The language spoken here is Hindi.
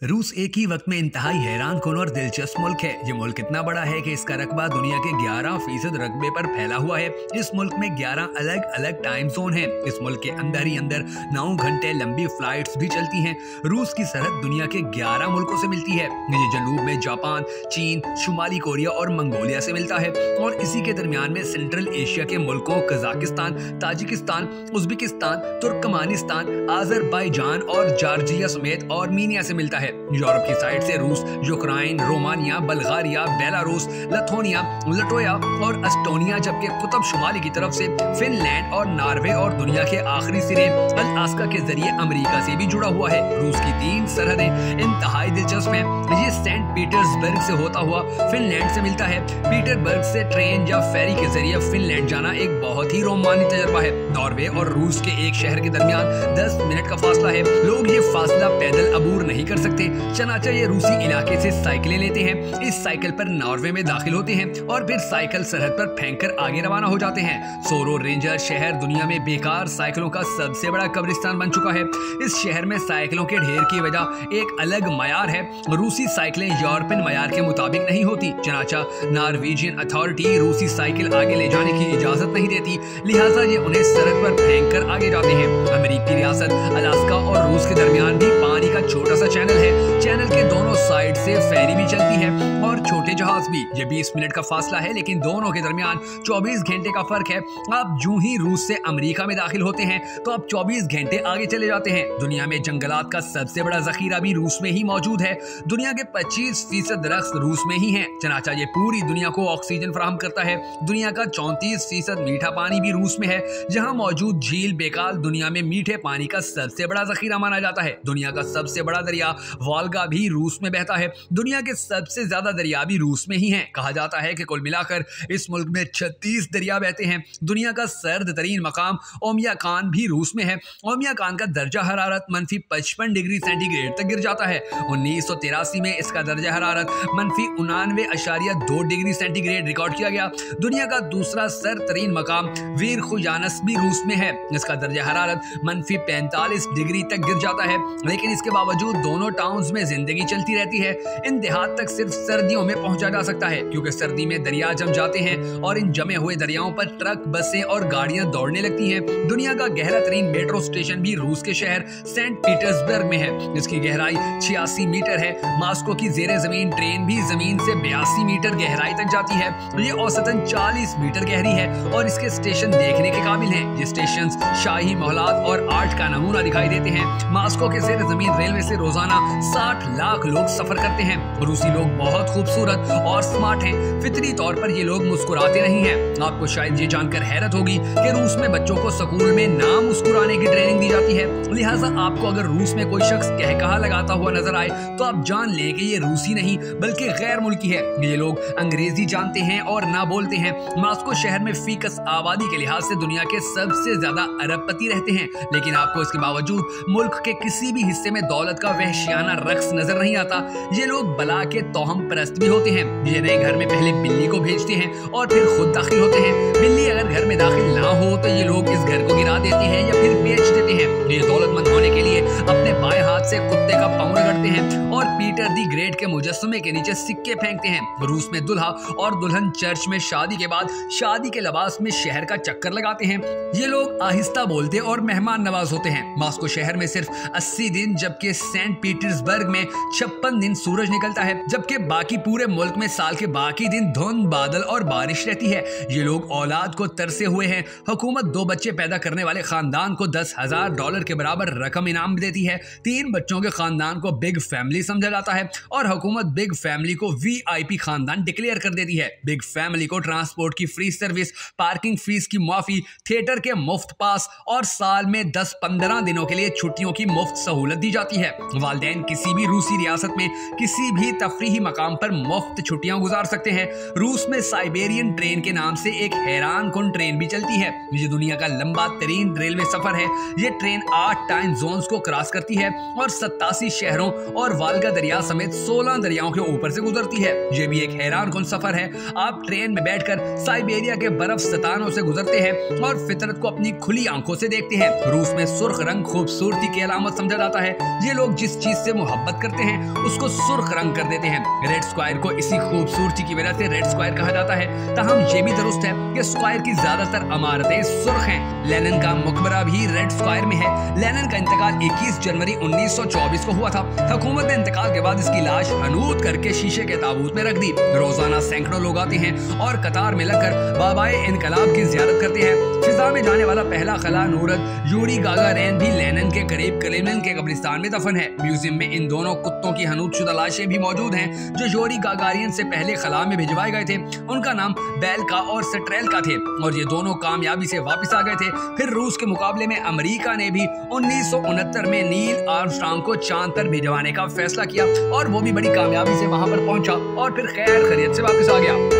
रूस एक ही वक्त में इंतहाई हैरान कुन और दिलचस्प मुल्क है। ये मुल्क इतना बड़ा है कि इसका रकबा दुनिया के 11% रकबे पर फैला हुआ है। इस मुल्क में 11 अलग अलग टाइम जोन हैं। इस मुल्क के अंदर ही अंदर 9 घंटे लंबी फ्लाइट्स भी चलती हैं। रूस की सरहद दुनिया के 11 मुल्कों से मिलती है। ये जनूब में जापान, चीन, शुमाली कोरिया और मंगोलिया से मिलता है और इसी के दरमियान में सेंट्रल एशिया के मुल्कों Kazakhstan, Tajikistan, Uzbekistan, Turkmenistan, Azerbaijan और जॉर्जिया समेत आर्मीनिया से मिलता है। यूरोप की साइड से रूस, यूक्रेन, रोमानिया, बल्गारिया, बेलारूस, लथोनिया, लटोया और एस्टोनिया, जबकि कुतुब शुमाली की तरफ से फिनलैंड और नॉर्वे और दुनिया के आखिरी सिरे अलास्का के जरिए अमेरिका से भी जुड़ा हुआ है। रूस की 3 सरहदें इंतहाई दिलचस्प हैं। ये सेंट पीटर्सबर्ग से होता हुआ फिनलैंड से मिलता है। पीटरबर्ग से ट्रेन या फेरी के जरिए फिनलैंड जाना एक बहुत ही रोमांचक तजुर्बा है। नॉर्वे और रूस के एक शहर के दरमियान 10 मिनट का फासला है। लोग ये फासला पैदल अबूर नहीं कर सकते। चनाचा ये रूसी इलाके से साइकिलें लेते हैं। इस साइकिल पर नॉर्वे में दाखिल होते हैं और फिर साइकिल सरहद पर फेंककर आगे रवाना हो जाते हैं। सोरो रेंजर शहर दुनिया में बेकार साइकिलों का सबसे बड़ा कब्रिस्तान बन चुका है। इस शहर में साइकिलों के ढेर की वजह एक अलग मयार है। रूसी साइकिलें यूरोपियन मयार के मुताबिक नहीं होती। चनाचा नॉर्वेजियन अथॉरिटी रूसी साइकिल आगे ले जाने की इजाजत नहीं देती, लिहाजा ये उन्हें सरहद पर फेंककर आगे जाते हैं। अमेरिकी रियासत अलास्का और रूस के दरमियान भी पानी का छोटा सा चैनल है। चैनल के दोनों साइड से फेरी भी चलती है और छोटे जहाज भी। ये 20 मिनट का फासला है, लेकिन दोनों के दरमियान 24 घंटे का फर्क है। आप यूं ही रूस से अमेरिका में दाखिल होते हैं तो आप 24 घंटे आगे चले जाते हैं। दुनिया में जंगलात का सबसे बड़ा जखीरा भी रूस में ही मौजूद है। दुनिया के 25% दरख्त रूस में ही हैं। चनाचा ये पूरी दुनिया को ऑक्सीजन फराहम करता है। दुनिया का 34% मीठा पानी भी रूस में है। जहाँ मौजूद झील बेकाल दुनिया में मीठे पानी का सबसे बड़ा जखीरा माना जाता है। दुनिया का सबसे बड़ा दरिया वोल्गा भी रूस में बहता है। दुनिया के सबसे ज्यादा दरिया भी रूस में ही हैं। कहा जाता है कि कुल मिलाकर इस मुल्क में 36 दरिया बहते हैं। दुनिया का सर्द तरीन मकाम ओमिया खान भी रूस में है। ओमिया खान का दर्जा हरारत -55 डिग्री सेंटीग्रेड तक गिर जाता है। 1983 में इसका दर्जा हरारत -99.2 डिग्री सेंटीग्रेड रिकॉर्ड किया गया। दुनिया का दूसरा सर्द तरीन मकाम वीर खुजानस भी रूस में है। इसका दर्जा हरारत -45 डिग्री तक गिर जाता है, लेकिन इसके बावजूद दोनों टाउन्स में जिंदगी चलती रहती है। इन देहात तक सिर्फ सर्दियों में पहुंचा जा सकता है, क्योंकि सर्दी में दरिया जम जाते हैं और इन जमे हुए दरियाओं पर ट्रक, बसें और गाड़ियां दौड़ने लगती हैं। दुनिया का गहरा तरीन मेट्रो स्टेशन भी रूस के शहर सेंट पीटर्सबर्ग में है, जिसकी गहराई 86 मीटर है। मास्को की जेरे जमीन ट्रेन भी जमीन से 82 मीटर गहराई तक जाती है। ये औसतन 40 मीटर गहरी है और इसके स्टेशन देखने के काबिल हैं। ये स्टेशन शाही मोहलात और आर्ट का नमूना दिखाई देते हैं। मास्को के जेरे जमीन रेलवे से रोजाना 60 लाख लोग सफर करते हैं। रूसी लोग बहुत खूबसूरत और स्मार्ट हैं। फितरी तौर पर ये लोग मुस्कुराते नहीं हैं। आपको शायद ये जानकर हैरत होगी कि रूस में बच्चों को स्कूल में ना मुस्कुराने की ट्रेनिंग दी जाती है। लिहाजा आपको अगर रूस में कोई शख्स कहकहा लगाता हुआ नजर आए तो आप जान लें कि ये रूसी नहीं बल्कि गैर मुल्की है। ये लोग अंग्रेजी जानते हैं और ना बोलते हैं। मास्को शहर में फीकस आबादी के लिहाज से दुनिया के सबसे ज्यादा अरबपति रहते हैं, लेकिन आपको इसके बावजूद मुल्क के किसी भी हिस्से में दौलत का वहशियाना रक्स नजर नहीं आता। ये लोग बला के तोहम परस्त भी होते हैं। ये नए घर में पहले बिल्ली को भेजते हैं और फिर खुद दाखिल होते हैं। बिल्ली अगर घर में दाखिल ना हो तो ये लोग इस घर को गिरा देते हैं या फिर बेच देते हैं। ये दौलतमंद होने के लिए अपने बाएं हाथ से कुत्ते का पाँव रगड़ते हैं और पीटर दी ग्रेट के मुजस्समे के नीचे सिक्के फेंकते हैं। रूस में दुल्हा और दुल्हन चर्च में शादी के बाद शादी के लिबास में शहर का चक्कर लगाते हैं। ये लोग आहिस्ता बोलते और मेहमान नवाज होते हैं। मास्को शहर में सिर्फ 80 दिन, जबकि सेंट पीटर्सबर्ग में 56 दिन सूरज निकलता है, जबकि बाकी पूरे मुल्क में साल के बाकी दिन धुंध, बादल और बारिश रहती है। ये लोग औलाद को तरसे हुए हैं। हुकूमत 2 बच्चे पैदा करने वाले खानदान को $10,000 के बराबर रकम इनाम देती है। 3 बच्चों के खानदान को बिग फैमिली समझा जाता है और हुकूमत बिग फैमिली को VIP खानदान डिक्लेयर कर देती है। बिग फैमिली को ट्रांसपोर्ट की फ्री सर्विस, पार्किंग फीस की माफी, थिएटर के मुफ्त पास और साल में 10-15 दिनों के लिए छुट्टियों की मुफ्त सहूलत दी जाती है। वालिदैन किसी भी रूसी रियासत में किसी भी तफरीही मकाम पर मुफ्त छुट्टियां गुजार सकते हैं। रूस में साइबेरियन ट्रेन के नाम से एक हैरान कुन ट्रेन भी चलती है। ये दुनिया का लंबा तरीन रेलवे सफर है। ये ट्रेन 8 टाइम जोन्स को क्रॉस करती है और 87 शहरों और वाल्गा दरिया समेत 16 दरियाओं के ऊपर से गुजरती है। ये भी एक हैरान कुन सफर है। आप ट्रेन में बैठकर साइबेरिया के बर्फ सतानों से गुजरते हैं और फितरत को अपनी खुली आंखों से देखते हैं। रूस में सुर्ख रंग खूबसूरती की अलामत समझा जाता है। ये लोग जिस चीज से मोहब्बत करते हैं उसको सुर्ख रंग कर देते हैं। रेड स्क्वायर को इसी खूबसूरती की वजह से रेड स्क्वायर कहा जाता है। ताहम ये भी दुरुस्त है कि स्क्वायर की ज्यादातर इमारतें सुर्ख हैं। लेनिन का मकबरा भी रेड स्क्वायर में है। लेनिन का इंतकाल 21 जनवरी 1924 को हुआ था। हुकूमत ने इंतकाल के बाद इसकी लाश हनूद करके शीशे के ताबूत में रख दी। रोजाना सैकड़ों लोग आते हैं और कतार में लगकर बाबाए इनकलाब की जियारत करते हैं। फिजा में जाने वाला पहला खला नूरत यूरी गागारिन भी लेनिन के करीब क्रेमलिन के कब्रिस्तान में दफन है। म्यूजियम में इन दोनों कुत्तों की हनूदशुदा लाशें भी मौजूद हैं जो यूरी गागारिन से पहले खला में भिजवाए गए थे। उनका नाम बेलका और स्ट्रेलका थे और ये दोनों कामयाबी से वापस आ गए थे। फिर रूस के मुकाबले में अमेरिका ने भी 1969 में नील आर्मस्ट्रांग को चांद पर भिजवाने का फैसला किया और वो भी बड़ी कामयाबी से वहां पर पहुंचा और फिर खैर खैरियत से वापस आ गया।